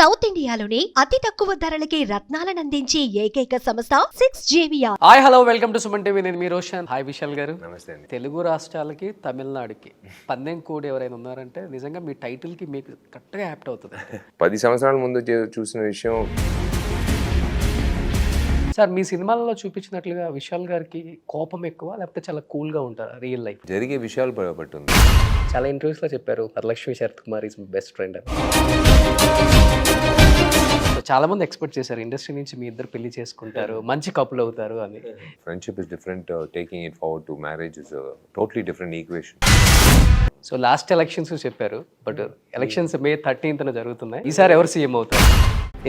South ఇండియాలోని అతి తక్కువ ధరలకి రత్నాలనందించే ఏకైక సంస్థ 6JVR. Hi hello welcome to Suman TV. నేను మీ రోషన్. హాయ్ విశాల్ గారు. నమస్తే అండి. తెలుగు రాష్ట్రాలకి తమిళనాడుకి పందెం కోడి ఎవరైనా ఉన్నారంటే నిజంగా మీ టైటిల్కి మీకు కరెక్ట్గా యాప్ట్ అవుతుంది. 10 సంవత్సరాల ముందు చూసిన విషయం. సార్ మీ సినిమాలలో చూపించినట్లుగా విశాల్ గారికి కోపం ఎక్కువ లేకపోతే చాలా కూల్గా ఉంటారా రియల్ లైఫ్? జరిగే విషయాలు పట్టుంది. చాలా ఇంటర్వ్యూస్లో చెప్పారు Varalakshmi Sarath Kumar is my best friend అని. సో చాలా మంది ఎక్స్పెక్ట్ చేశారు ఇండస్ట్రీ నుంచి మీ ఇద్దరు పెళ్లి చేసుకుంటారు, మంచి కపుల్ అవుతారు అని. Friendship is different, taking it forward to marriage is totally different equation. So last elections చెప్పారు, బట్ ఎలక్షన్స్ May 13th జరుగుతున్నాయి. ఈసారి ఎవరు సీఎం అవుతారు?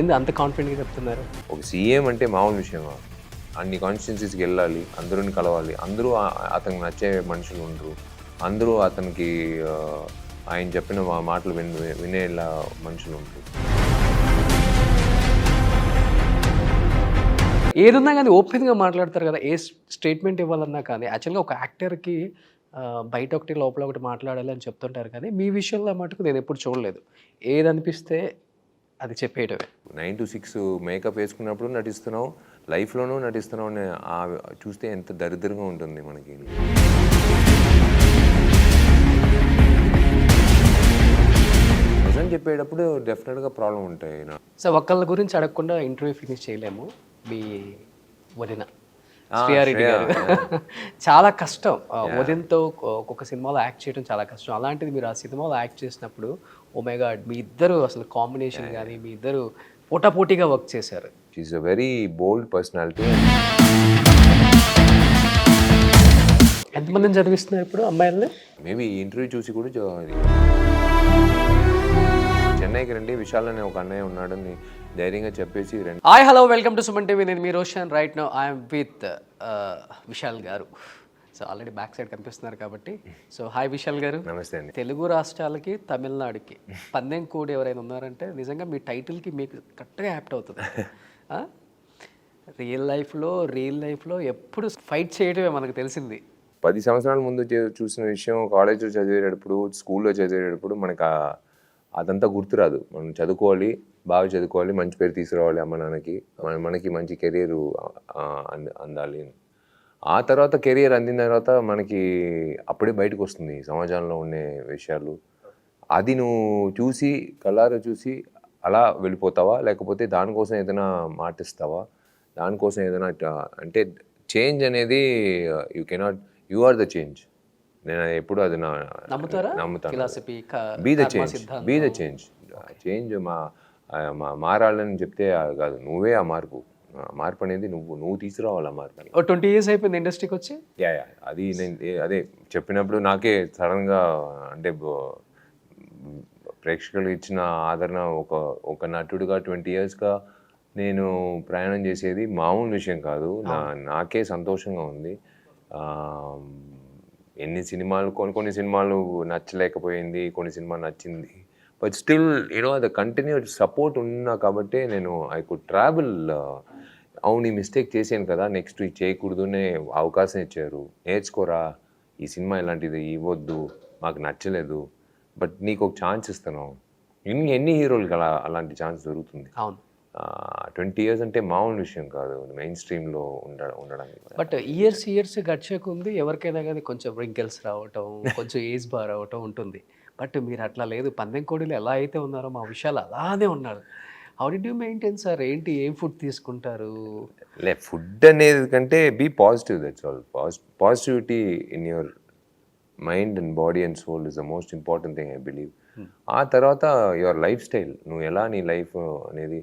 ఎందుకు అంత కాన్ఫిడెంట్గా చెప్తున్నారు? ఒక సీఎం అంటే మామూలు విషయమా? అన్ని కాన్స్టిట్యున్సీస్కి వెళ్ళాలి, అందరూని కలవాలి, అందరూ అతనికి నచ్చే మనుషులు ఉండరు, అందరూ అతనికి ఆయన చెప్పిన మాటలు వినేలా మనుషులు ఉంటారు. ఏదున్నా కానీ ఓపెన్గా మాట్లాడతారు కదా, ఏ స్టేట్మెంట్ ఇవ్వాలన్నా కానీ. యాక్చువల్గా ఒక యాక్టర్కి బయట ఒకటి లోపల ఒకటి మాట్లాడాలి అని చెప్తుంటారు, కానీ మీ విషయంలో మటుకు నేను ఎప్పుడు చూడలేదు. ఏదనిపిస్తే అది చెప్పేయటమే. 9 to 6 మేకప్ వేసుకున్నప్పుడు నటిస్తున్నావు, లైఫ్లోనూ నటిస్తున్నావు అని చూస్తే ఎంత దరిద్రంగా ఉంటుంది మనకి. నిజం చెప్పేటప్పుడు డెఫినెట్గా ప్రాబ్లం ఉంటాయి. సో ఒకళ్ళ గురించి అడగకుండా ఇంటర్వ్యూ ఫినిష్ చేయలేము. మీ వదిన శ్రీయారెడ్డి గారు చాలా కష్టం. వదినతో ఒక్కొక్క సినిమాలో యాక్ట్ చేయడం చాలా కష్టం. అలాంటిది మీరు ఆ సినిమాలో యాక్ట్ చేసినప్పుడు ఓ మై గాడ్, మీ ఇద్దరు అసలు కాంబినేషన్ కానీ మీ ఇద్దరు పోటాపోటీగా వర్క్ చేశారు. She's a very bold personality. ఎంతమందిని చదివిస్తున్నారు ఇప్పుడు అమ్మాయిల్ని? మేబీ ఈ ఇంటర్వ్యూ చూసి కూడా చెన్నైకి రండి, విశాల్ అనే ఒక అన్నయ్య ఉన్నాడని ధైర్యంగా చెప్పేసి రండి. Hi hello welcome to Suman TV. నేను మీ Roshan. Right now I'm with Vishal garu. So already back side కనిపిస్తున్నారు కాబట్టి. సో హాయ్ విశాల్ గారు. నమస్తే అండి. తెలుగు రాష్ట్రాలకి తమిళనాడుకి పందెం కోడి ఎవరైనా ఉన్నారంటే నిజంగా మీ టైటిల్కి మీకు కరెక్ట్గా యాప్ట్ అవుతుంది. రియల్ లైఫ్లో ఎప్పుడు ఫైట్ చేయడమే మనకు తెలిసింది. 10 సంవత్సరాల ముందు చూసిన విషయం కాలేజ్లో చదివేటప్పుడు, స్కూల్లో చదివేటప్పుడు మనకు అదంతా గుర్తురాదు. మనం చదువుకోవాలి, బాగా చదువుకోవాలి, మంచి పేరు తీసుకురావాలి, అమ్మ నాన్నకి, మనకి మంచి కెరీర్ అందాలి. ఆ తర్వాత కెరీర్ అందిన తర్వాత మనకి అప్పుడే బయటకు వస్తుంది సమాజంలో ఉండే విషయాలు. అది నువ్వు చూసి కళ్ళారా చూసి అలా వెళ్ళిపోతావా, లేకపోతే దానికోసం ఏదైనా మాటిస్తావా, దానికోసం ఏదైనా అంటే చేంజ్ అనేది యు ఆర్ ద చేంజ్. నేను ఎప్పుడు అది నమ్ముతాను. Be the change. చేంజ్ మారాలని చెప్తే కాదు, నువ్వే ఆ మార్పు అనేది నువ్వు తీసుకురావాలి. ఆ మార్పు 20 years అయిపోయింది ఇండస్ట్రీకి వచ్చి. అది నేను అదే చెప్పినప్పుడు నాకే సడన్గా అంటే ప్రేక్షకులు ఇచ్చిన ఆదరణ ఒక నటుడుగా 20 yearsగా నేను ప్రయాణం చేసేది మామూలు విషయం కాదు. నాకే సంతోషంగా ఉంది. ఎన్ని సినిమాలు, కొన్ని సినిమాలు నచ్చలేకపోయింది, కొన్ని సినిమాలు నచ్చింది, బట్ స్టిల్ అది కంటిన్యూడ్ సపోర్ట్ ఉన్నా కాబట్టి నేను ఐ కుడ్ ట్రావెల్. అవును, ఈ మిస్టేక్ చేశాను కదా, నెక్స్ట్ ఇది చేయకూడదునే అవకాశం ఇచ్చారు, నేర్చుకోరా, ఈ సినిమా ఇలాంటిది ఇవ్వద్దు, మాకు నచ్చలేదు, బట్ నీకు ఒక ఛాన్స్ ఇస్తాను. ఎన్ని హీరోలకి అలాంటి ఛాన్స్ దొరుకుతుంది. అవును, 20 years అంటే మామూలు విషయం కాదు మెయిన్ స్ట్రీమ్లో ఉండడానికి. బట్ ఇయర్స్ గడిచేకుంది ఎవరికైనా కానీ కొంచెం రింకిల్స్ రావటం, కొంచెం ఏజ్ బార్ రావటం ఉంటుంది. బట్ మీరు అట్లా లేదు. పందెం కోడిలో ఎలా అయితే ఉన్నారో మా విషయాలు అలానే ఉన్నారు. How did you maintain sir? ఏంటి, ఏం ఫుడ్ తీసుకుంటారు? ఫుడ్ అనేది కంటే be positive, that's all. Positivity in your mind and body and soul is the most important thing I believe. ఆ తర్వాత యువర్ లైఫ్ స్టైల్, నువ్వు ఎలా నీ లైఫ్ అనేది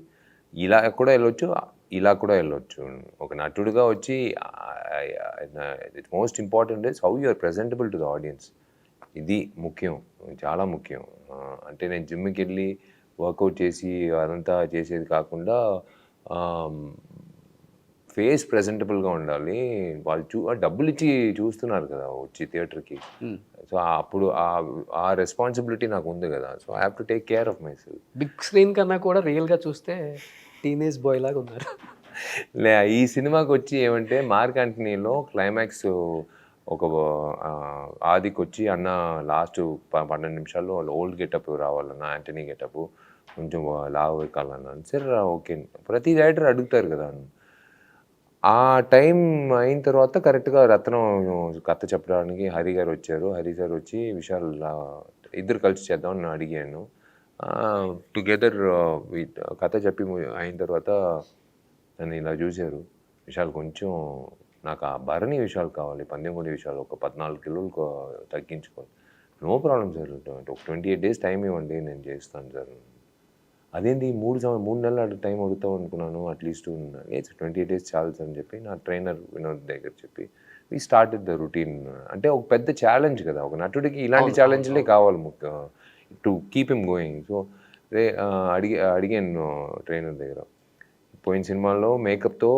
ఇలా కూడా వెళ్ళొచ్చు, ఇలా కూడా వెళ్ళొచ్చు. ఒక నటుడుగా వచ్చి it most important is how you are presentable to the audience. ఇది ముఖ్యం, చాలా ముఖ్యం. అంటే నేను జిమ్కి వెళ్ళి వర్కౌట్ చేసి అదంతా చేసేది కాకుండా ఫేస్ ప్రెజెంటబుల్గా ఉండాలి. వాళ్ళు డబ్బులు ఇచ్చి చూస్తున్నారు కదా వచ్చి థియేటర్కి. సో అప్పుడు ఆ రెస్పాన్సిబిలిటీ నాకు ఉంది కదా. So I have to take care of myself. Big screen కన్నా కూడా రియల్గా చూస్తే టీనేజ్ బాయ్ లాగా ఉన్నారు. ఈ సినిమాకి వచ్చి ఏమంటే మార్క్ యాంటనీలో క్లైమాక్స్ ఒక ఆదికి వచ్చి అన్న లాస్ట్ 12 నిమిషాల్లో ఓల్డ్ గెటప్ రావాలన్న యాంటనీ గెటప్ కొంచెం లావు ఎక్కాలన్నాను. సరే ఓకే, ప్రతి డైరెక్టర్ అడుగుతారు కదా. ఆ టైం అయిన తర్వాత కరెక్ట్గా రత్నం కథ చెప్పడానికి హరి గారు వచ్చారు. హరి గారు వచ్చి విశాల్ ఇద్దరు కలిసి చేద్దామని అడిగాను. టుగెదర్ కథ చెప్పి అయిన తర్వాత నన్ను ఇలా చూశారు. విశాల్ కొంచెం నాకు ఆ భరణి విశాల్ కావాలి, పందెంకొండ విశాల్ ఒక 14 కిలోలు తగ్గించుకోవాలి. నో ప్రాబ్లం సార్, ఒక 28 days టైం ఇవ్వండి, నేను చేస్తాను సార్. అదేంటి 3 నెలలు టైం అడుగుతావు అనుకున్నాను, అట్లీస్ట్ 28 days చాలు సార్ అని చెప్పి నా ట్రైనర్ వినోద్ దగ్గర చెప్పి వీ స్టార్టెడ్ ద రొటీన్. అంటే ఒక పెద్ద ఛాలెంజ్ కదా, ఒక నటుడికి ఇలాంటి ఛాలెంజ్లే కావాలి to keep him going. So అడిగాను ట్రైనర్ దగ్గర. పోయిన సినిమాల్లో మేకప్తో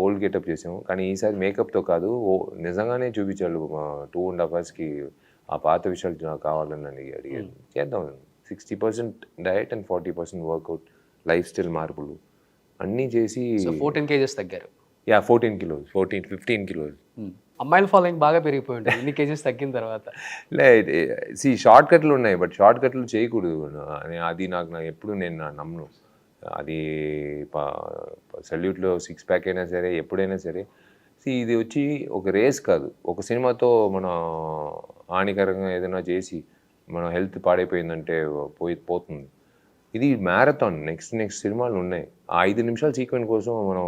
ఓల్డ్ గెటప్ చేసాము, కానీ ఈసారి మేకప్తో కాదు, నిజంగానే చూపించాడు 2.5 hours ఆ పాత విషయాలు కావాలని అడిగారు. చేద్దాం. 60% diet and 40% workout, lifestyle మార్పులు అన్నీ చేసి 14 kgs తగ్గారు. 14 kilos, 15 kilos. అమ్మాయిల ఫాలోయింగ్ బాగా పెరిగిపోయి ఉంటుంది ఇన్ని కేజెస్ తగ్గిన తర్వాత. షార్ట్ కట్లు ఉన్నాయి, బట్ షార్ట్ కట్లు చేయకూడదు. అది నాకు ఎప్పుడు నేను నమ్మను. అది సల్యూట్లో 6 pack అయినా సరే, ఎప్పుడైనా సరే. ఇది వచ్చి ఒక రేస్ కాదు. ఒక సినిమాతో మనం హానికరంగా ఏదైనా చేసి మన హెల్త్ పాడైపోయిందంటే పోతుంది. ఇది మ్యారథాన్. నెక్స్ట్ సినిమాలు ఉన్నాయి. ఆ 5 నిమిషాల సీక్వెన్స్ కోసం మనం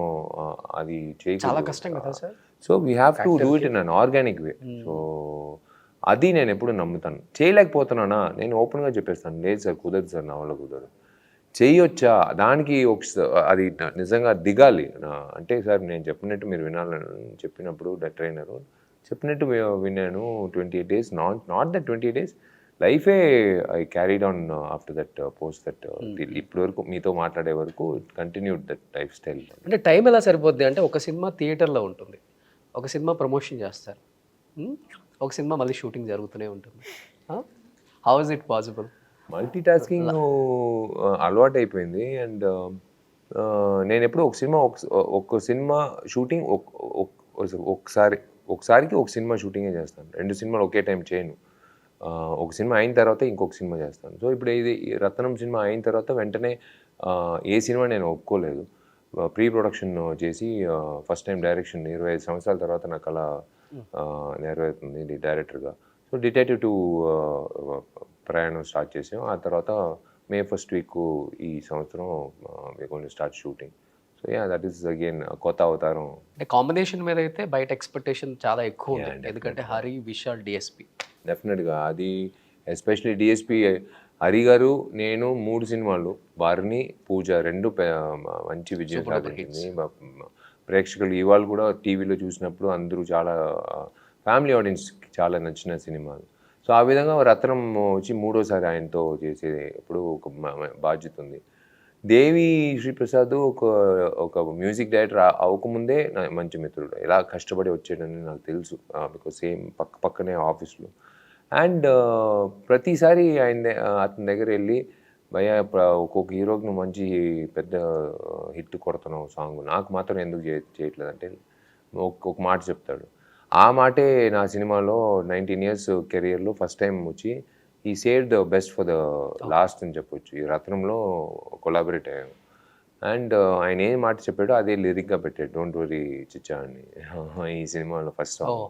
అది చాలా కష్టం కదా sir. So we have to do it in an organic way. So అది నేను ఎప్పుడు నమ్ముతాను. చేయలేకపోతున్నానా, నేను ఓపెన్గా చెప్పేస్తాను, లేదు సార్ కుదరదు సార్, నా వల్ల కుదరదు. చేయొచ్చా, దానికి అది నిజంగా దిగాలి. అంటే సార్ నేను చెప్పినట్టు మీరు వినాలని చెప్పినప్పుడు ట్రైనరు చెప్పినట్టు విన్నాను. 28 days, నాట్ దట్ 28 days, లైఫే I carried on after that post that. ఇప్పటి వరకు మీతో మాట్లాడే వరకు కంటిన్యూడ్ దట్ లైఫ్ స్టైల్. అంటే టైం ఎలా సరిపోద్ది అంటే, ఒక సినిమా థియేటర్లో ఉంటుంది, ఒక సినిమా ప్రమోషన్ చేస్తారు, ఒక సినిమా మళ్ళీ షూటింగ్ జరుగుతూనే ఉంటుంది. How is it possible? Multi tasking అలవాటు అయిపోయింది. అండ్ నేను ఎప్పుడు ఒక సినిమా షూటింగ్ ఒకసారికి ఒక సినిమా షూటింగే చేస్తాను. 2 సినిమాలు ఒకే టైం చేయను. ఒక సినిమా అయిన తర్వాత ఇంకొక సినిమా చేస్తాను. సో ఇప్పుడు ఇది రత్నం సినిమా అయిన తర్వాత వెంటనే ఏ సినిమా నేను ఒప్పుకోలేదు. ప్రీ ప్రొడక్షన్ చేసి ఫస్ట్ టైం డైరెక్షన్ 25 సంవత్సరాల తర్వాత నాకు అలా నెరవేరుతుంది డైరెక్టర్గా. సో డిటెక్టివ్ 2 ప్రయాణం స్టార్ట్ చేసాం. ఆ తర్వాత May 1st week ఈ సంవత్సరం we going to start shooting. So that is again కొత్త అవతారం. అంటే కాంబినేషన్ మీద అయితే బయట ఎక్స్పెక్టేషన్ చాలా ఎక్కువ ఉంటుంది, ఎందుకంటే హరి, విశాల్, డిఎస్పి. డెఫినెట్గా అది ఎస్పెషలీ డిఎస్పి హరి గారు, నేను 3 సినిమాలు, వారిని పూజ 2 మంచి విజయం సాధించింది. ప్రేక్షకులు ఇవాళ కూడా టీవీలో చూసినప్పుడు అందరూ చాలా ఫ్యామిలీ ఆడియన్స్కి చాలా నచ్చిన సినిమాలు. సో ఆ విధంగా రత్నం వచ్చి 3వసారి ఆయనతో చేసేప్పుడు ఒక బాధ్యత ఉంది. దేవి శ్రీప్రసాద్ ఒక మ్యూజిక్ డైరెక్టర్ అవ్వకముందే నా మంచి మిత్రుడు. ఎలా కష్టపడి వచ్చాడని నాకు తెలుసు, బికాజ్ సేమ్ పక్కనే ఆఫీస్లో. అండ్ ప్రతిసారి అతని దగ్గర వెళ్ళి, భయ్యా ఒక్కొక్క హీరోకి నువ్వు మంచి పెద్ద హిట్ కొడుతున్నావు సాంగ్, నాకు మాత్రం ఎందుకు చేయట్లేదంటే ఒక మాట చెప్తాడు. ఆ మాటే నా సినిమాలో 19 years కెరియర్లో ఫస్ట్ టైం వచ్చి ఈ save the best for the last అని చెప్పొచ్చు. ఈ రత్నంలో కొలాబరేట్ అయ్యాము. అండ్ ఆయన ఏ మాట చెప్పాడో అదే లిరిక్గా పెట్టాడు, డోంట్ వరీ చిచ్చా అని ఈ సినిమాలో ఫస్ట్ సాంగ్.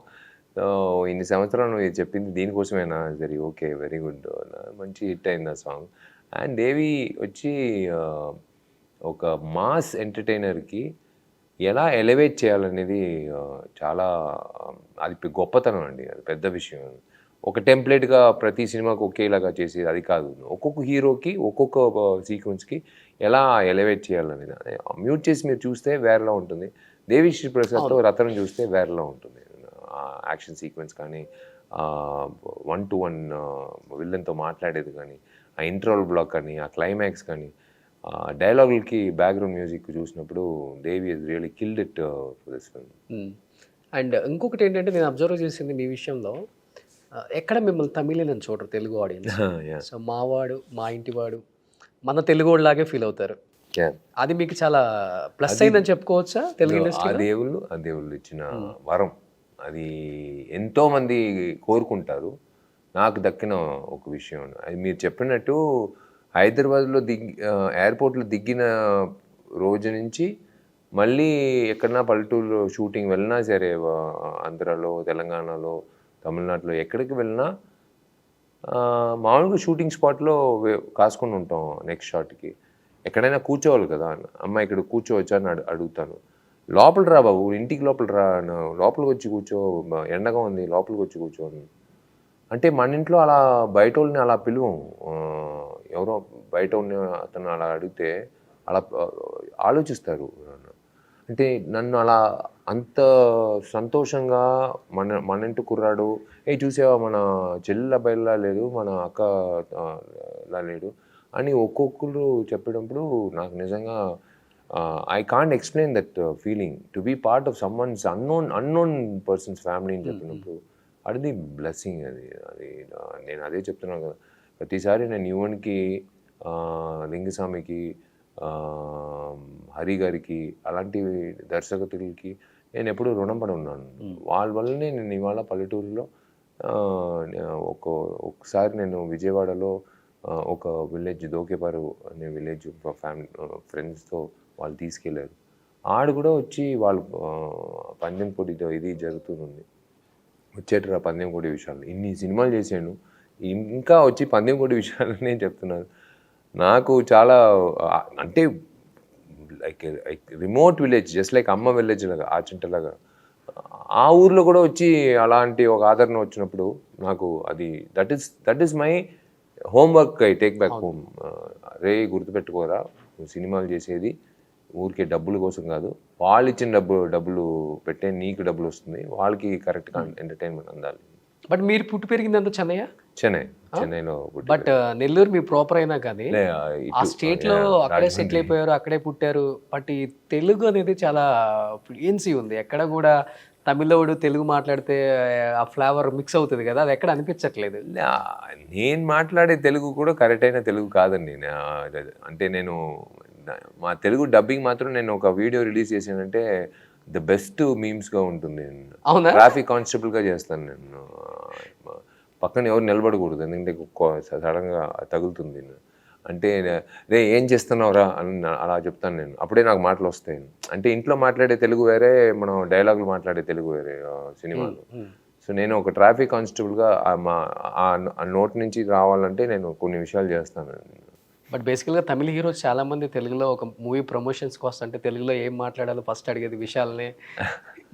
సో ఇన్ని సంవత్సరాలు నువ్వు చెప్పింది దీనికోసమేనా? సరే, ఓకే, వెరీ గుడ్, మంచి హిట్ అయింది ఆ సాంగ్. అండ్ దేవి వచ్చి ఒక మాస్ ఎంటర్టైనర్కి ఎలా ఎలివేట్ చేయాలనేది చాలా, అది గొప్పతనం అండి, అది పెద్ద విషయం. ఒక టెంప్లెట్గా ప్రతి సినిమాకి ఒకేలాగా చేసేది అది కాదు. ఒక్కొక్క హీరోకి ఒక్కొక్క సీక్వెన్స్కి ఎలా ఎలివేట్ చేయాలనేది మ్యూట్ చేసి మీరు చూస్తే వేరేలా ఉంటుంది. దేవి శ్రీ ప్రసాద్తో రత్నం చూస్తే వేరేలా ఉంటుంది. యాక్షన్ సీక్వెన్స్ కానీ, 1-to-1 విల్లన్తో మాట్లాడేది కానీ, ఆ ఇంట్రోల్ బ్లాక్ కానీ, ఆ క్లైమాక్స్ కానీ, డైలాగులకి బ్యాక్గ్రౌండ్ మ్యూజిక్ చూసినప్పుడు Devi is really killed it for this film. And ఇంకొకటి ఏంటంటే, నేను అబ్జర్వ్ చేసింది మీ విషయంలో, ఎక్కడ మిమ్మల్ని తమిళని చూడరు తెలుగు ఆడియన్స్. సో మావాడు, మా ఇంటివాడు, మన తెలుగు లాగే ఫీల్ అవుతారు. అది మీకు చాలా ప్లస్ అయిందని చెప్పుకోవచ్చా తెలుగు ఇండస్ట్రీ? ఆ దేవుళ్ళు ఇచ్చిన వరం. అది ఎంతోమంది కోరుకుంటారు. నాకు దక్కిన ఒక విషయం. అది మీరు చెప్పినట్టు హైదరాబాద్లో ఎయిర్పోర్ట్లో దిగిన రోజు నుంచి మళ్ళీ ఎక్కడన్నా పల్లెటూరులో షూటింగ్ వెళ్ళినా సరే, ఆంధ్రాలో, తెలంగాణలో, తమిళనాడులో ఎక్కడికి వెళ్ళినా మామూలుగా షూటింగ్ స్పాట్లో కాసుకొని ఉంటాం. నెక్స్ట్ షాట్కి ఎక్కడైనా కూర్చోవాలి కదా, అమ్మ ఇక్కడ కూర్చోవచ్చా అని అడుగుతాను. లోపల రా బాబు, ఇంటికి లోపల రా, లోపలికి వచ్చి కూర్చో, ఎండగా ఉంది లోపలికి వచ్చి కూర్చో అని. అంటే మన ఇంట్లో అలా బయట వాళ్ళని అలా పిలువం. ఎవరో బయట ఉన్న అతను అలా అడిగితే అలా ఆలోచిస్తారు. అంటే నన్ను అలా అంత సంతోషంగా మన ఇంటి కుర్రాడు, చూసావా మన చెల్లెల అబ్బాయిలా లేదు, మన అక్క లా లేడు అని ఒక్కొక్కరు చెప్పేటప్పుడు నాకు నిజంగా I can't explain that feeling to be part of someone's unknown person's family అని చెప్పినప్పుడు అది బ్లెస్సింగ్. అది నేను అదే చెప్తున్నాను కదా, ప్రతిసారి నేను యువన్కి, లింగస్వామికి, హరి గారికి, అలాంటి దర్శకులకి నేను ఎప్పుడూ రుణపడి ఉన్నాను. వాళ్ళ వల్లనే నేను ఇవాళ పల్లెటూరులో ఒకసారి నేను విజయవాడలో ఒక విలేజ్, దోకేపారు అనే విలేజ్, ఫ్యామిలీ ఫ్రెండ్స్తో వాళ్ళు తీసుకెళ్ళారు. ఆడు కూడా వచ్చి వాళ్ళు పందెం కోడి ఇది జరుగుతుంది, వచ్చేటరా పందెం కోడి విషయాలు, ఇన్ని సినిమాలు చేశాను, ఇంకా వచ్చి పందెం కోడి విషయాలనే చెప్తున్నారు. నాకు చాలా అంటే like remote village, just like అమ్మ విలేజ్ లాగా, ఆచింటలాగా, ఆ ఊర్లో కూడా వచ్చి అలాంటి ఒక ఆదరణ వచ్చినప్పుడు నాకు అది that is my homework. I take back home. రే గుర్తుపెట్టుకోరా, నువ్వు సినిమాలు చేసేది ఊరికే డబ్బుల కోసం కాదు, వాళ్ళు ఇచ్చిన డబ్బులు పెట్టే నీకు డబ్బులు వస్తుంది, వాళ్ళకి కరెక్ట్గా ఎంటర్టైన్మెంట్ అందాలి. బట్ మీరు పుట్టి పెరిగిందంతా చెన్నైలో. బట్ నెల్లూరు మీ ప్రాపర్ అయినా కానీ ఆ స్టేట్ లో అక్కడే సెటిల్ అయిపోయారు, అక్కడే పుట్టారు. బట్ ఈ తెలుగు అనేది చాలా ఫ్లూయెన్సీ ఉంది. ఎక్కడ కూడా తమిళోడు తెలుగు మాట్లాడితే ఆ ఫ్లేవర్ మిక్స్ అవుతుంది కదా, అది ఎక్కడ అనిపించట్లేదు. నేను మాట్లాడే తెలుగు కూడా కరెక్ట్ అయిన తెలుగు కాదండి. అంటే నేను మా తెలుగు డబ్బింగ్ మాత్రం నేను ఒక వీడియో రిలీజ్ చేశానంటే ద బెస్ట్ మీమ్స్గా ఉంటుంది. ట్రాఫిక్ కానిస్టేబుల్గా చేస్తాను నేను. పక్కన ఎవరు నిలబడకూడదు, ఎందుకంటే సడన్గా తగులుతుంది. అంటే రే ఏం చేస్తున్నావురా అని అలా చెప్తాను నేను, అప్పుడే నాకు మాటలు వస్తాయి. అంటే ఇంట్లో మాట్లాడే తెలుగు వేరే, మనం డైలాగులు మాట్లాడే తెలుగు వేరే సినిమాలు. సో నేను ఒక ట్రాఫిక్ కానిస్టేబుల్గా ఆ నోట్ నుంచి రావాలంటే నేను కొన్ని విషయాలు చేస్తాను. బట్ బేసికల్గా తమిళ హీరోస్ చాలామంది తెలుగులో ఒక మూవీ ప్రమోషన్స్కి వస్తుంటే తెలుగులో ఏం మాట్లాడాలో ఫస్ట్ అడిగేది విషయాలని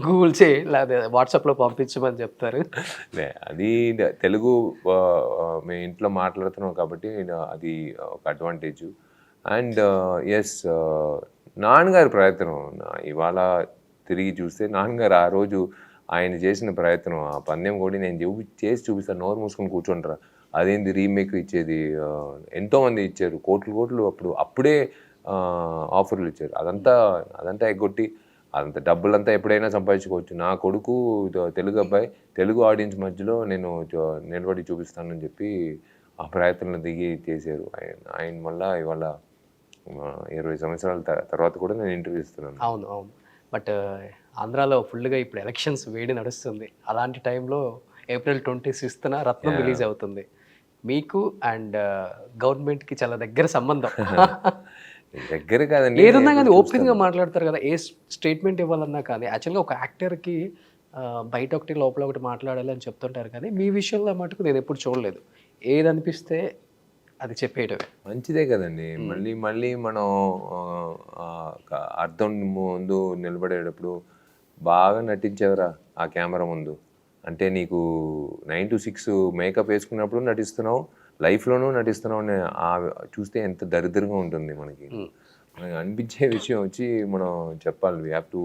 గూగుల్ చేయి, లేదా వాట్సాప్లో పంపించమని చెప్తారు. అది తెలుగు మేము ఇంట్లో మాట్లాడుతున్నాం కాబట్టి అది ఒక అడ్వాంటేజ్. అండ్ ఎస్, నాన్నగారి ప్రయత్నం ఇవాళ తిరిగి చూస్తే, నాన్నగారు ఆ రోజు ఆయన చేసిన ప్రయత్నం, ఆ పందెం కూడా నేను చేసి చూపిస్తాను, నోరు మూసుకొని కూర్చుంటారా, అదేంది రీమేక్ ఇచ్చేది, ఎంతోమంది ఇచ్చారు, కోట్లు అప్పుడే ఆఫర్లు ఇచ్చారు. అదంతా ఎగ్గొట్టి అంత డబ్బులంతా ఎప్పుడైనా సంపాదించుకోవచ్చు. నా కొడుకు తెలుగు అబ్బాయి, తెలుగు ఆడియన్స్ మధ్యలో నేను నిలబడి చూపిస్తానని చెప్పి ఆ ప్రయత్నంలో దిగి చేశారు. ఆయన వల్ల ఇవాళ 20 సంవత్సరాల తర్వాత కూడా నేను ఇంటర్వ్యూ ఇస్తున్నాను. అవును. బట్ ఆంధ్రాలో ఫుల్గా ఇప్పుడు ఎలక్షన్స్ వేడి నడుస్తుంది. అలాంటి టైంలో April 26న రత్నం రిలీజ్ అవుతుంది. మీకు అండ్ గవర్నమెంట్కి చాలా దగ్గర సంబంధం. దగ్గర కాదండి, ఏదన్నా కానీ ఓపెన్గా మాట్లాడతారు కదా, ఏ స్టేట్మెంట్ ఇవ్వాలన్నా కానీ. యాక్చువల్గా ఒక యాక్టర్కి బయట ఒకటి లోపల ఒకటి మాట్లాడాలి అని చెప్తుంటారు, కానీ మీ విషయంలో మటుకు నేను ఎప్పుడు చూడలేదు. ఏది అనిపిస్తే అది చెప్పేయటమే మంచిదే కదండి. మళ్ళీ మనం అర్థం ముందు నిలబడేటప్పుడు బాగా నటించేవరా ఆ కెమెరా ముందు. అంటే నీకు 9 to 6 మేకప్ వేసుకున్నప్పుడు నటిస్తున్నావు, లైఫ్లోనూ నటిస్తున్నావు అని చూస్తే ఎంత దరిద్రంగా ఉంటుంది మనకి. మనకి అనిపించే విషయం వచ్చి మనం చెప్పాలి. వీ హ్యావ్ టు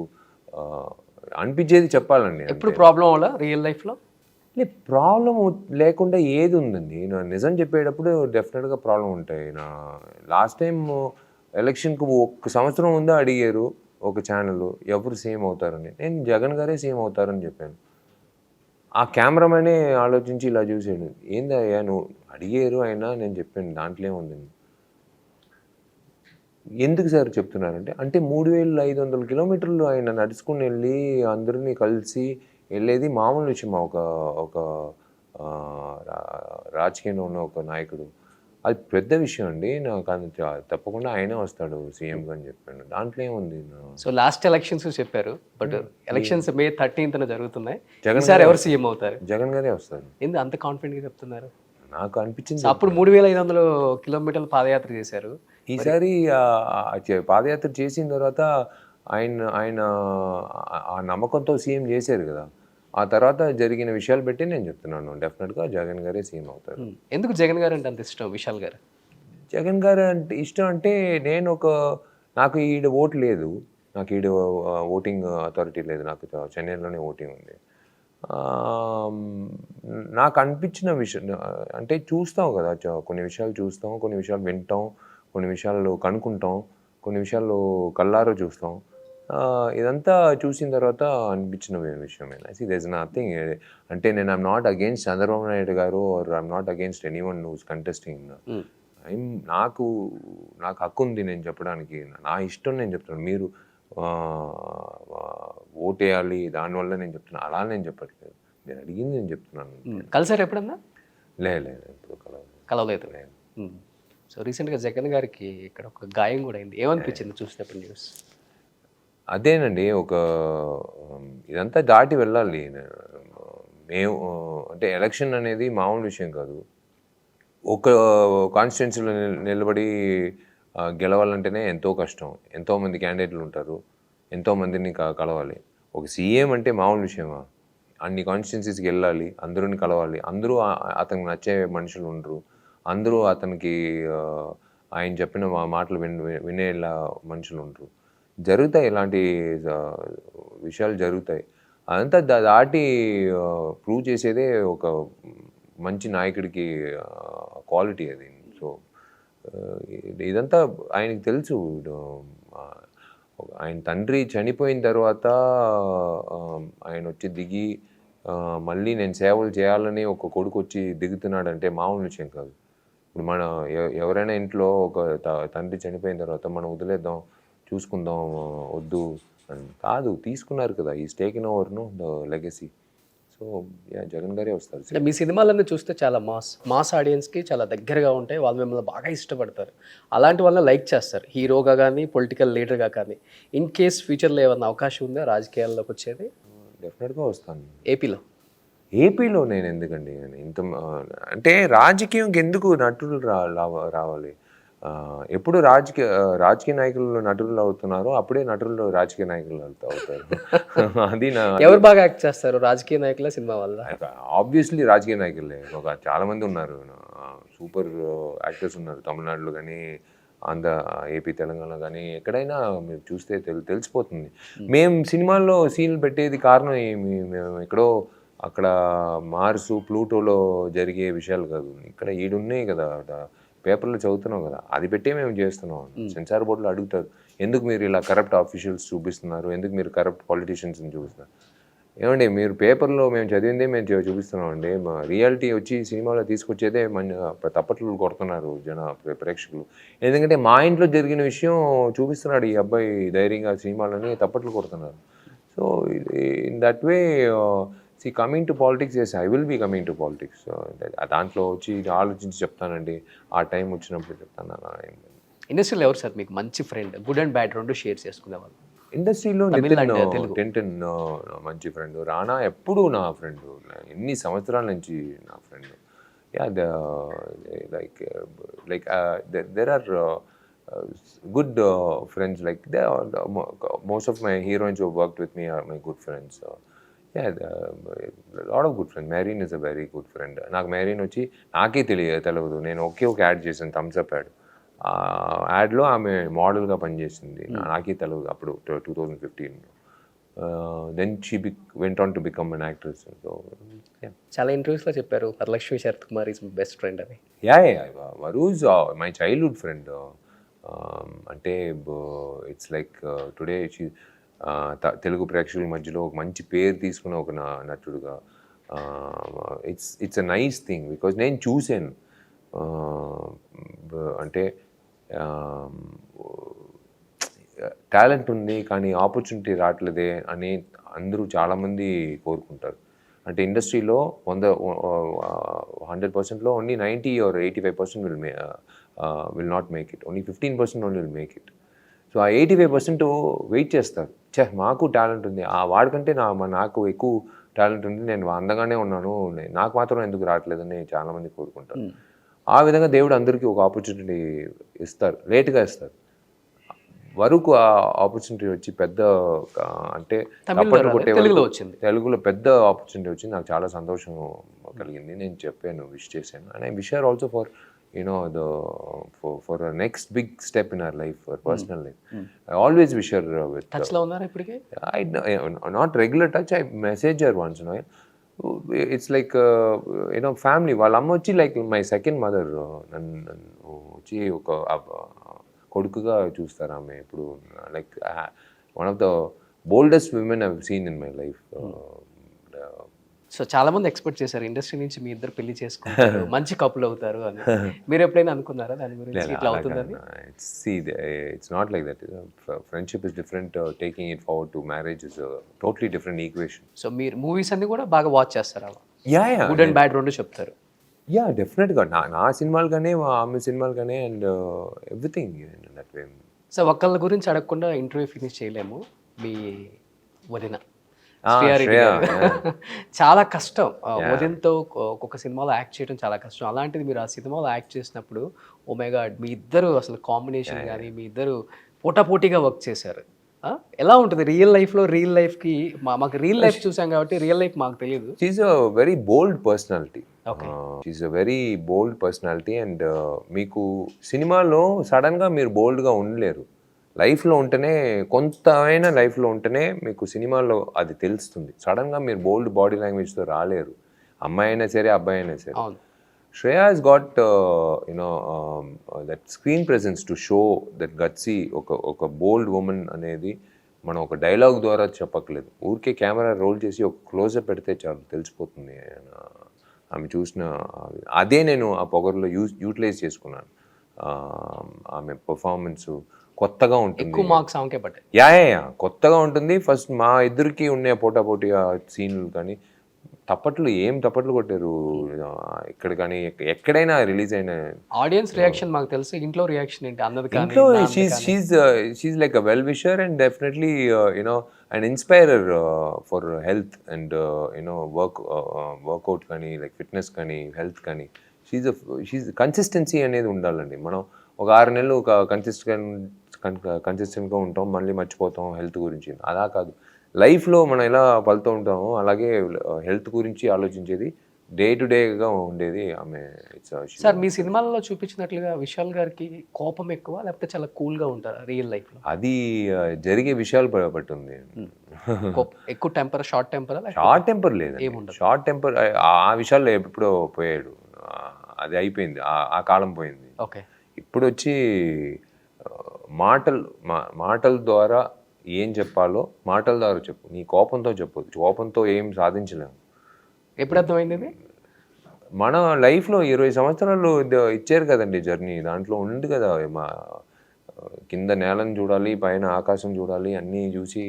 అనిపించేది చెప్పాలండి. ఎప్పుడు ప్రాబ్లం అవ్వాలా రియల్ లైఫ్లో? ప్రాబ్లం లేకుండా ఏది ఉందండి. నేను నిజం చెప్పేటప్పుడు డెఫినెట్గా ప్రాబ్లం ఉంటాయి. లాస్ట్ టైం ఎలక్షన్కి 1 సంవత్సరం ముందే అడిగారు ఒక ఛానల్, ఎవరు సీఎం అవుతారని. నేను జగన్ గారే సీఎం అవుతారని చెప్పాను. ఆ కెమెరామెనే ఆలోచించి ఇలా చూసాడు, ఏందయ్యా నువ్వు అడిగారు అయినా, నేను చెప్పాను దాంట్లో ఏముందండి. ఎందుకు సార్ చెప్తున్నారంటే, అంటే 3500 కిలోమీటర్లు ఆయన నడుచుకుని వెళ్ళి అందరినీ కలిసి వెళ్ళేది మామూలు విషయం. ఒక రాజకీయంలో ఉన్న ఒక నాయకుడు అది పెద్ద విషయం అండి. నాకు అది తప్పకుండా ఆయనే వస్తాడు సీఎంగా అని చెప్పాను. దాంట్లో ఏముంది? సో లాస్ట్ ఎలక్షన్స్ చెప్పారు, బట్ ఎలక్షన్స్ May 13th జరుగుతున్నాయి. జగన్ ఈసారి గారే ఎవరు సీఎం అవుతారు? జగన్ గారే వస్తారు. ఎందుకు అంత కాన్ఫిడెంట్గా చెప్తున్నారు? నాకు అనిపించింది. సో అప్పుడు 3500 కిలోమీటర్లు పాదయాత్ర చేశారు. ఈసారి పాదయాత్ర చేసిన తర్వాత ఆయన ఆయన ఆ నమ్మకంతో సీఎం చేశారు కదా. ఆ తర్వాత జరిగిన విషయాలు బట్టి నేను చెప్తున్నాను, డెఫినెట్గా జగన్ గారే సీఎం అవుతారు. ఎందుకు జగన్ గారు అంటే అంత ఇష్టం విశాల్ గారు? జగన్ గారు అంటే ఇష్టం అంటే నాకు ఈడ ఓటు లేదు, నాకు ఈడ ఓటింగ్ అథారిటీ లేదు, నాకు చెన్నైలోనే ఓటింగ్ ఉంది. నాకు అనిపించిన విషయం అంటే చూస్తాం కదా, కొన్ని విషయాలు చూస్తాం, కొన్ని విషయాలు వింటాం, కొన్ని విషయాలు కనుక్కుంటాం, కొన్ని విషయాలు కళ్ళారో చూస్తాం. ఇదంతా చూసిన తర్వాత అనిపించిన విషయమే. I there is nothing. అంటే నేను I'm not against Chandrababu Naidu garu, or I'm not against anyone who's contesting. నాకు హక్కు ఉంది నేను చెప్పడానికి, నా ఇష్టం నేను చెప్తున్నాను. మీరు ఓటేయాలి దానివల్ల నేను చెప్తున్నాను, అలా నేను చెప్పట్లేదు. నేను అడిగింది నేను చెప్తున్నాను. కలిసారు ఎప్పుడన్నా? లేదు, ఇప్పుడు కలవలేదు. సో రీసెంట్గా జగన్ గారికి ఇక్కడ ఒక గాయం కూడా అయింది. ఏమనిపించింది చూసినప్పుడు న్యూస్? అదేనండి, ఇదంతా దాటి వెళ్ళాలి. మేము అంటే ఎలక్షన్ అనేది మామూలు విషయం కాదు. ఒక కాన్స్టిట్యున్సీలో నిలబడి గెలవాలంటేనే ఎంతో కష్టం. ఎంతోమంది క్యాండిడేట్లు ఉంటారు, ఎంతోమందిని కలవాలి. ఒక సీఎం అంటే మామూలు విషయమా? అన్ని కాన్స్టిట్యున్సీస్కి వెళ్ళాలి, అందరిని కలవాలి. అందరూ అతనికి నచ్చే మనుషులు ఉండరు, అందరూ అతనికి ఆయన చెప్పిన మాటలు వినేలా మనుషులు ఉండరు. జరుగుతాయి, ఇలాంటి విషయాలు జరుగుతాయి. అదంతా దాటి ప్రూవ్ చేసేదే ఒక మంచి నాయకుడికి క్వాలిటీ అది. సో ఇదంతా ఆయనకి తెలుసు. ఆయన తండ్రి చనిపోయిన తర్వాత ఆయన వచ్చి దిగి మళ్ళీ నేను సేవలు చేయాలని ఒక కొడుకు వచ్చి దిగుతున్నాడంటే మామూలు విషయం కాదు. ఇప్పుడు మన ఎవరైనా ఇంట్లో ఒక తండ్రి చనిపోయిన తర్వాత మనం వదిలేద్దాం, చూసుకుందాం, వద్దు అని కాదు, తీసుకున్నారు కదా. ఈ taken over the legacy. So Jagan గారే వస్తారు. అంటే మీ సినిమాలన్నీ చూస్తే చాలా మాస్ ఆడియన్స్కి చాలా దగ్గరగా ఉంటాయి, వాళ్ళు మిమ్మల్ని బాగా ఇష్టపడతారు, అలాంటి వాళ్ళని లైక్ చేస్తారు, హీరోగా కానీ పొలిటికల్ లీడర్గా కానీ. ఇన్ కేస్ ఫ్యూచర్లో ఏమన్నా అవకాశం ఉందా రాజకీయాల్లోకి వచ్చేది? డెఫినెట్గా వస్తాను. ఏపీలో నేను ఎందుకండి అంటే రాజకీయంకి ఎందుకు నటులు రావాలి? ఎప్పుడు రాజకీయ నాయకులు నటులు అవుతున్నారో అప్పుడే నటులు రాజకీయ నాయకులు అవుతారు. అది ఎవరు బాగా యాక్ట్ చేస్తారు, రాజకీయ నాయకుల సినిమా వల్ల? ఆబ్వియస్లీ రాజకీయ నాయకులే. చాలా మంది ఉన్నారు, సూపర్ యాక్టర్స్ ఉన్నారు. తమిళనాడులో కానీ, ఏపీ, తెలంగాణ కానీ ఎక్కడైనా మీరు చూస్తే తెలిసిపోతుంది. మేము సినిమాల్లో సీన్లు పెట్టేది కారణం మేము ఎక్కడో అక్కడ మార్సు, ప్లూటోలో జరిగే విషయాలు కాదు. ఇక్కడ ఈడున్నాయి కదా, పేపర్లో చదువుతున్నాం కదా, అది పెట్టే మేము చేస్తున్నాం. సెన్సార్ బోర్డులో అడుగుతారు, ఎందుకు మీరు ఇలా కరప్ట్ ఆఫీషియల్స్ చూపిస్తున్నారు, ఎందుకు మీరు కరప్ట్ పాలిటీషియన్స్ని చూపిస్తున్నారు? ఏమండి, మీరు పేపర్లో మేము చదివిందే మేము చూపిస్తున్నాం అండి. మా రియాలిటీ వచ్చి సినిమాలో తీసుకొచ్చేదే తప్పట్లు కొడుతున్నారు ప్రేక్షకులు. ఎందుకంటే మా ఇంట్లో జరిగిన విషయం చూపిస్తున్నాడు ఈ అబ్బాయి ధైర్యంగా సినిమాలని, తప్పట్లు కొడుతున్నారు. So in that way coming to politics, yes I will be coming to politics. దాంట్లో వచ్చి ఆలోచించి చెప్తానండి, ఆ టైం వచ్చినప్పుడు చెప్తాను. ఇండస్ట్రీలో ఎవరు సార్ మీకు మంచి ఫ్రెండ్, గుడ్ అండ్ బ్యాడ్ రెండు షేర్ చేసుకునేవాళ్ళు? ఇండస్ట్రీలో టెంటన్ మంచి ఫ్రెండ్, రానా ఎప్పుడు నా ఫ్రెండ్, ఎన్ని సంవత్సరాల నుంచి నా friend. Like there are good friends, like most of my heroines who have worked with me are my good friends. A lot of good friends. Marine is a very good friend. నాకు Marine వచ్చి నాకే తెలియదు, నేను ఒక add చేశాను, Thums Up ad. యాడ్లో ఆమె మోడల్గా పనిచేసింది, నాకే తెలియదు అప్పుడు 2015. Then she went on to become an actress. So చాలా ఇంటర్వ్యూస్లో చెప్పారు Varalakshmi Sarath Kumar is my best friend అని. Varu is my childhood friend. అంటే it's like today she Telugu ప్రేక్షకుల మధ్యలో ఒక మంచి పేరు తీసుకున్న ఒక నటుడుగా, it's a nice thing. Because నేను చూశాను, అంటే టాలెంట్ ఉంది కానీ ఆపర్చునిటీ రావట్లేదే అని అందరూ చాలామంది కోరుకుంటారు. అంటే ఇండస్ట్రీలో 100%లో only 90 or 85% will not make it, only 15% only will make it. So ఆ 85% వెయిట్ చేస్తారు, మాకు టాలెంట్ ఉంది, వాడికంటే నాకు ఎక్కువ టాలెంట్ ఉంది, నేను అందంగానే ఉన్నాను, నాకు మాత్రం ఎందుకు రావట్లేదని చాలామంది కోరుకుంటారు. ఆ విధంగా దేవుడు అందరికీ ఒక ఆపర్చునిటీ ఇస్తారు, లేట్గా ఇస్తారు. వరకు ఆ ఆపర్చునిటీ వచ్చి పెద్ద అంటే తెలుగులో వచ్చింది, తెలుగులో పెద్ద ఆపర్చునిటీ వచ్చింది. నాకు చాలా సంతోషం కలిగింది. నేను చెప్పాను, విష్ చేశాను. And I wish her also for for a next big step in her life, her personal life. I always wish her with touch లో ఉన్నారా ఇప్పటికే? not regular touch, I message her once in a while. It's like family. వాళ్ళ అమ్మ వచ్చి like my second mother. నన్ను వచ్చి ఒక కొడుకుగా చూస్తారు ఆమె. ఇప్పుడు like one of the boldest women I have seen in my life. So చాలా మంది ఎక్స్పెక్ట్ చేశారు ఇండస్ట్రీ నుంచి మీ ఇద్దరు పెళ్లి చేసుకుంటారు, మంచి కపుల్ అవుతారు అని. మీరు ఎప్పుడైనా అనుకున్నారా దాని గురించి, ఇట్లా అవుతుందని? It's not like that. Friendship is different. Taking it forward to marriage is a totally different equation. So మీరు మూవీస్ అన్ని కూడా బాగా వాచ్ చేస్తారా? Yeah. గుడ్ అండ్ బ్యాడ్ రెండు చెప్తారు. యా, డెఫినెట్గా నా సినిమాలు కానీ ఆమె సినిమాలు కానీ and everything that way. So ఒక్కళ్ళ గురించి అడగకుండా ఇంటర్వ్యూ ఫినిష్ చేయలేము. మీ వదిన చాలా కష్టం, వదినతో ఒక్కొక్క సినిమాలో యాక్ట్ చేయడం చాలా కష్టం. అలాంటిది మీరు ఆ సినిమాలో యాక్ట్ చేసినప్పుడు ఓ మై గాడ్, మీ ఇద్దరు అసలు కాంబినేషన్ కానీ మీ ఇద్దరు పోటాపోటీగా వర్క్ చేశారు. ఎలా ఉంటుంది రియల్ లైఫ్లో? రియల్ లైఫ్కి మాకు రియల్ లైఫ్ చూసాం కాబట్టి రియల్ లైఫ్ మాకు తెలియదు. She's a very bold personality. She's a very bold personality. And మీకు సినిమాలో సడన్గా మీరు బోల్డ్గా ఉండలేరు. లైఫ్లో ఉంటేనే, కొంతైనా లైఫ్లో ఉంటేనే మీకు సినిమాలో అది తెలుస్తుంది. సడన్గా మీరు బోల్డ్ బాడీ లాంగ్వేజ్తో రాలేరు, అమ్మాయి అయినా సరే అబ్బాయి అయినా సరే. Shreya has got that screen presence to show that gutsy, ఒక బోల్డ్ ఉమెన్ అనేది మనం ఒక డైలాగ్ ద్వారా చెప్పట్లేదు. ఊరికే కెమెరా రోల్ చేసి ఒక క్లోజప్ పెడితే చాలు తెలిసిపోతుంది ఆమె చూసిన. అదే నేను ఆ పొగర్లో యూటిలైజ్ చేసుకున్నాను. ఆమె పర్ఫార్మెన్స్ కొత్తగా ఉంటుంది, మార్క్స్ ఆమెకే పట్టాయి. యా కొత్తగా ఉంటుంది. ఫస్ట్ మా ఇద్దరికి ఉండే పోటాపోటీ సీన్లు కానీ ఏం తప్పట్లు కొట్టారు ఇక్కడ కానీ ఎక్కడైనా రిలీజ్ అయిన ఆడియన్స్ రియాక్షన్ మాకు తెలుసు. ఇంట్లో రియాక్షన్ ఏంటి అన్నది? ఇంట్లో she's like a well wisher and definitely and inspirer for health and workout కానీ, లైక్ ఫిట్నెస్ కానీ, హెల్త్ కానీ. షీఈ్ కన్సిస్టెన్సీ అనేది ఉండాలండి. మనం ఒక 6 నెలలు ఒక కన్సిస్టెంట్గా ఉంటాం, మళ్ళీ మర్చిపోతాం హెల్త్ గురించి. అలా కాదు, లైఫ్లో మనం ఎలా పలుతూ ఉంటామో అలాగే హెల్త్ గురించి ఆలోచించేది, డే టు డేగా ఉండేది ఆమె. సార్, మీ సినిమాలలో చూపించినట్లుగా విశాల్ గారికి కోపం ఎక్కువ లేకపోతే చాలా కూల్గా ఉంటారా రియల్ లైఫ్లో? అది జరిగే విషయాలు బట్టి ఉంది. ఎక్కువ temper, short temper? Short temper లేదు, షార్ట్ టెంపర్ ఆ విషయాల్లో ఎప్పుడో పోయాడు. అది అయిపోయింది, ఆ కాలం పోయింది. ఓకే. ఇప్పుడు వచ్చి మాటల ద్వారా ఏం చెప్పాలో మాటల ద్వారా చెప్పు, నీ కోపంతో చెప్పు. కోపంతో ఏం సాధించలేము. ఎప్పుడు అర్థమైంది ఇది? మన లైఫ్లో 20 సంవత్సరాలు ఇచ్చారు కదండి జర్నీ. దాంట్లో ఉంది కదా, మా కింద నేలను చూడాలి, పైన ఆకాశం చూడాలి, అన్నీ చూసి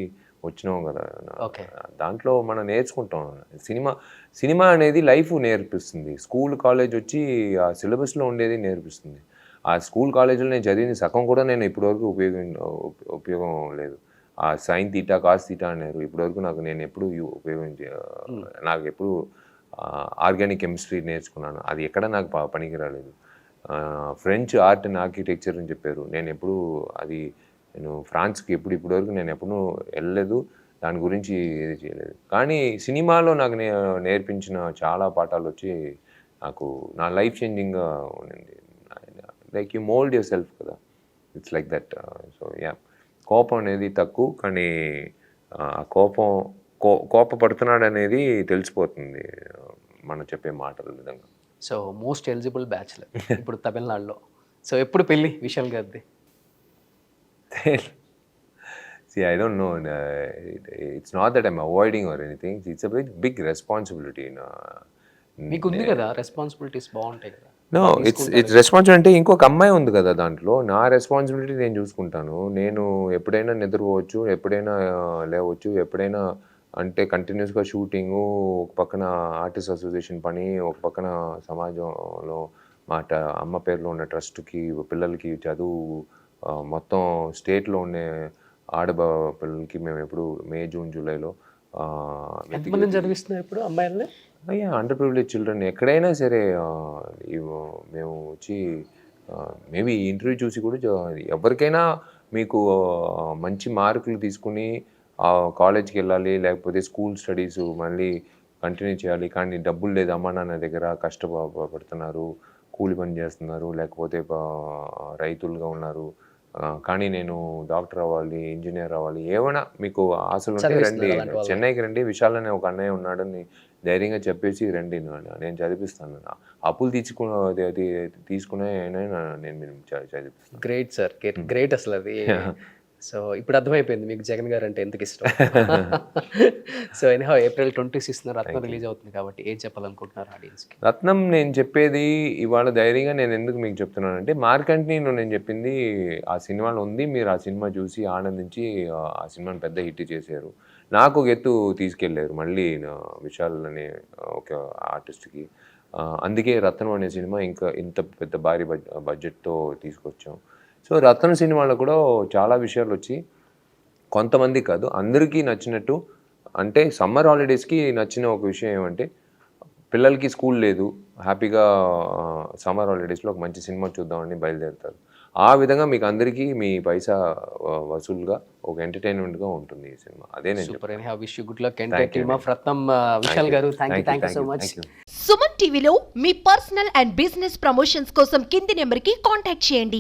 వచ్చినాం కదా. దాంట్లో మనం నేర్చుకుంటాం. సినిమా అనేది లైఫ్ నేర్పిస్తుంది. స్కూల్ కాలేజ్ వచ్చి ఆ సిలబస్లో ఉండేది నేర్పిస్తుంది. ఆ స్కూల్ కాలేజీలో నేను చదివిన సగం కూడా నేను ఇప్పటివరకు ఉపయోగం లేదు. ఆ సైన్ తీటా, కాస్ తీటా అన్నారు. ఇప్పటివరకు నేను ఎప్పుడు నాకు ఎప్పుడు ఆర్గానిక్ కెమిస్ట్రీ నేర్చుకున్నాను, అది ఎక్కడ నాకు పనికి రాలేదు. ఫ్రెంచ్ ఆర్ట్ అండ్ ఆర్కిటెక్చర్ అని చెప్పారు, నేను ఫ్రాన్స్కి ఇప్పటివరకు నేను ఎప్పుడూ వెళ్ళలేదు, దాని గురించి ఏది చేయలేదు. కానీ సినిమాలో నాకు నేర్పించిన చాలా పాఠాలు వచ్చి నాకు నా లైఫ్ చేంజింగ్గా ఉండింది. Like you mould yourself కదా, it's like that. So yeah, కోపం అనేది తక్కువ, కానీ కోపపడుతున్నాడు అనేది తెలిసిపోతుంది మనం చెప్పే మాటల విధంగా. సో మోస్ట్ ఎలిజిబుల్ బ్యాచ్లర్ ఇప్పుడు తమిళనాడులో. సో ఎప్పుడు పెళ్ళి విశాల్ గారిది? See, I don't know. It's not that I'm avoiding or anything. It's a big responsibility. మీకు ఉంది కదా రెస్పాన్సిబిలిటీస్, బాగుంటాయి కదా. నో, ఇట్స్ రెస్పాన్సిబిలిటీ అంటే ఇంకొక అమ్మాయి ఉంది కదా దాంట్లో. నా రెస్పాన్సిబిలిటీ నేను చూసుకుంటాను. నేను ఎప్పుడైనా నిద్రపోవచ్చు, ఎప్పుడైనా లేవచ్చు, ఎప్పుడైనా అంటే కంటిన్యూస్గా షూటింగు, ఒక పక్కన ఆర్టిస్ట్ అసోసియేషన్ పని, ఒక పక్కన సమాజంలో అమ్మ పేరులో ఉన్న ట్రస్ట్కి పిల్లలకి చదువు, మొత్తం స్టేట్లో ఉండే పిల్లలకి మేము ఎప్పుడు మే, జూన్, జూలైలో ఎంతమందిని చదివిస్తున్నారు ఇప్పుడు అమ్మాయిల్ని? అయ్యా అండర్ ప్రివిలేజ్ చిల్డ్రన్ ఎక్కడైనా సరే మేము వచ్చి మేబీ ఈ ఇంటర్వ్యూ చూసి కూడా ఎవరికైనా మీకు మంచి మార్కులు తీసుకుని కాలేజ్కి వెళ్ళాలి, లేకపోతే స్కూల్ స్టడీస్ మళ్ళీ కంటిన్యూ చేయాలి, కానీ డబ్బులు లేదు, అమ్మ నాన్న దగ్గర కష్టపడుతున్నారు, కూలి పని చేస్తున్నారు, లేకపోతే రైతులుగా ఉన్నారు, కానీ నేను డాక్టర్ అవ్వాలి, ఇంజనీర్ అవ్వాలి, ఏమైనా మీకు ఆశలు ఉంటే రండి, చెన్నైకి రండి, విశాల్ అనే ఒక అన్నయ్య ఉన్నాడని ధైర్యంగా చెప్పేసి రండి, నేను చదివిస్తాను, అప్పులు తీసుకునే నేను చదివిస్తాను. గ్రేట్ సార్, గ్రేట్ అసలు అది. సో ఇప్పుడు అర్థమైపోయింది మీకు జగన్ గారు అంటే ఎందుకు ఇష్టం. సో ఎనీహౌ April 26 రత్నం రిలీజ్ అవుతుంది కాబట్టి ఏం చెప్పాలనుకుంటున్నారు ఆడియన్స్కి? రత్నం నేను చెప్పేది ఇవాళ ధైర్యంగా నేను ఎందుకు మీకు చెప్తున్నానంటే, మార్కంట్నీలో నేను చెప్పింది ఆ సినిమాలో ఉంది, మీరు ఆ సినిమా చూసి ఆనందించి ఆ సినిమాని పెద్ద హిట్ చేశారు, నాకు ఒక ఎత్తు తీసుకెళ్ళారు మళ్ళీ విశాల్ అనే ఒక ఆర్టిస్ట్కి. అందుకే రత్నం అనే సినిమా ఇంకా ఇంత పెద్ద భారీ బడ్జెట్తో తీసుకొచ్చాం. సో రత్నం సినిమాలో కూడా చాలా విషయాలు వచ్చి కొంతమంది కాదు అందరికీ నచ్చినట్టు, అంటే సమ్మర్ హాలిడేస్కి నచ్చిన ఒక విషయం ఏమంటే, పిల్లలకి స్కూల్ లేదు, హ్యాపీగా సమ్మర్ హాలిడేస్లో ఒక మంచి సినిమా చూద్దామని బయలుదేరుతారు. ఆ విధంగా మీకు అందరికీ మీ పైసా వసూలుగా ఒక ఎంటర్టైన్మెంట్గా ఉంటుంది ఈ సినిమా. అదే నేను super. Anyhow wish you good luck and team of Rathnam. Vishal garu thank you so much. Suman టీవీలో మీ పర్సనల్ అండ్ బిజినెస్ ప్రమోషన్స్ కోసం కింది నెంబర్కి కాంటాక్ట్ చేయండి.